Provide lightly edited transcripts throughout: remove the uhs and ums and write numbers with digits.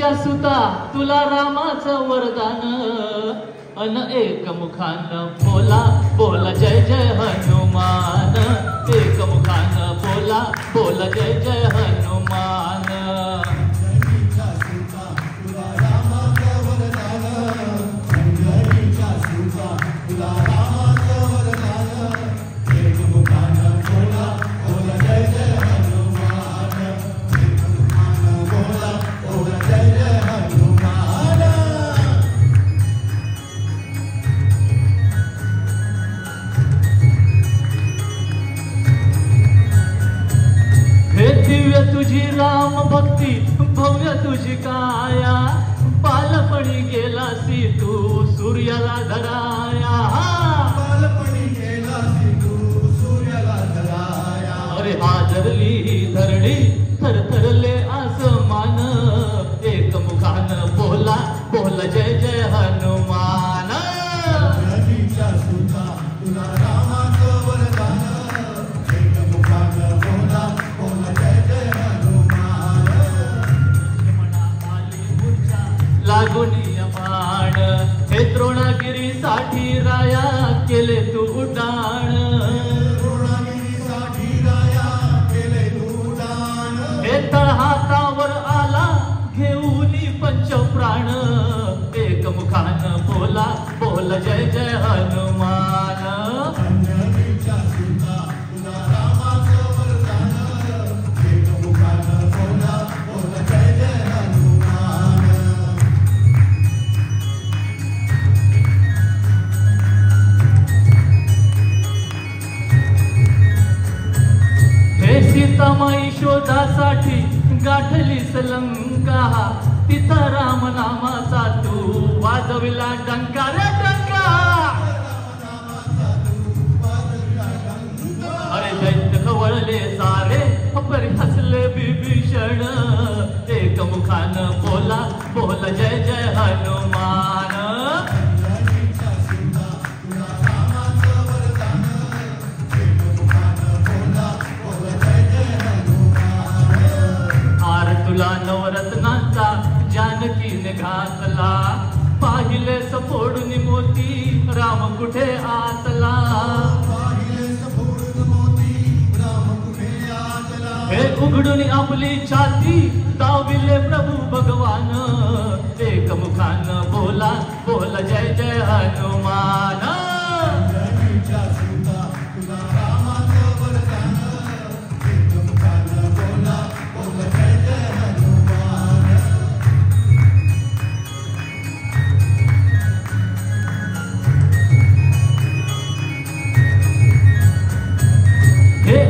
अंजनीच्या सुता तुला रामाचं वरदान अन एक मुखान बोला बोला जय जय हनुमान एक मुखान बोला बोला जय जय हनुमान दिव्य तुझी राम भक्ती भव्य तुझी काया बालपणी गेलासी तू सूर्याला धराया बालपणी गेलासी तू सूर्याला धराया अरे हाजरली धरणी थरथरले आसमान एक मुखान बोला बोला जय जय हनुमान नदीच्या सुता तुला रामाचं वरदान एक मुखान बोला बोला जय जय हनुमान लागोनी बाण हे द्रोणागिरीसाठी राया केले तू उड्डाण द्रोणागिरीसाठी राया केले तू उड्डाण हे तळ हातावर आला घेऊन पंचप्राण एक मुखान बोला बोला जय जय हनुमान अंजनीच्या सुता तुला रामाचं वरदान एक मुखान बोला बोला जय जय हनुमान हे सीतामाई शोधासाठी गाठलीस लंका तिथं राम नामाचा तू वाजविला डंका रे डंका अरे दैत्य खवळले सारे परी हसले विभीषण एक मुखान बोला बोला जय जय हनुमान तुला नवरत्नांचा जानकीने घातला पाहिले सफोडून मोती राम कुठे आतला हे उघडून आपली छाती दाविले प्रभू भगवान एक मुखान बोला बोला जय जय हनुमान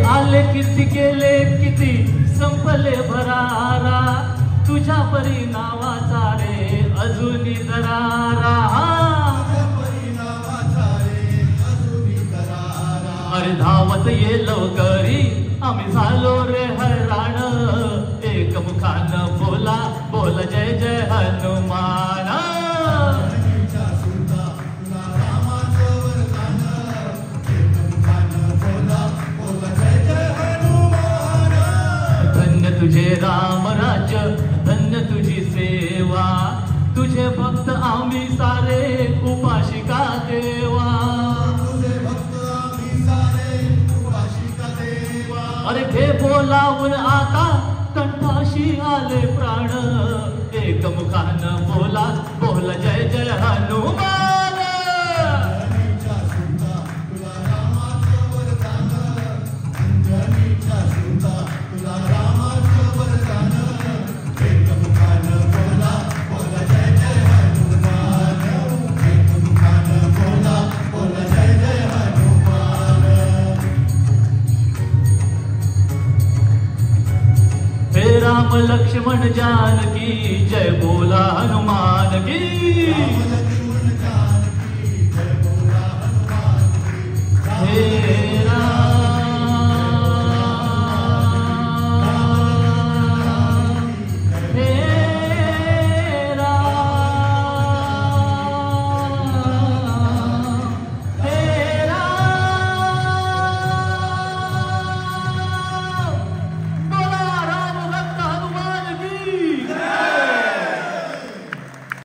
आले किती गेले किती संपले भरारा तुझ्या परी नावाचा रे अजूनी दरारा अरे धावत ये लवकरी आम्ही झालो रे हराण एक मुखान बोला बोला जय जय हनुमान तुझे राम राज्य धन्य तुझी सेवा तुझे भक्त आम्ही सारे उपाशिका देवा तुझे भक्त आम्ही सारे उपाशिका देवा अरे घे बोलावून आता कंठाशी आले प्राण एक मुखान बोला बोला जय जय हनुमान राम लक्ष्मण जानकी जय बोला हनुमान की हे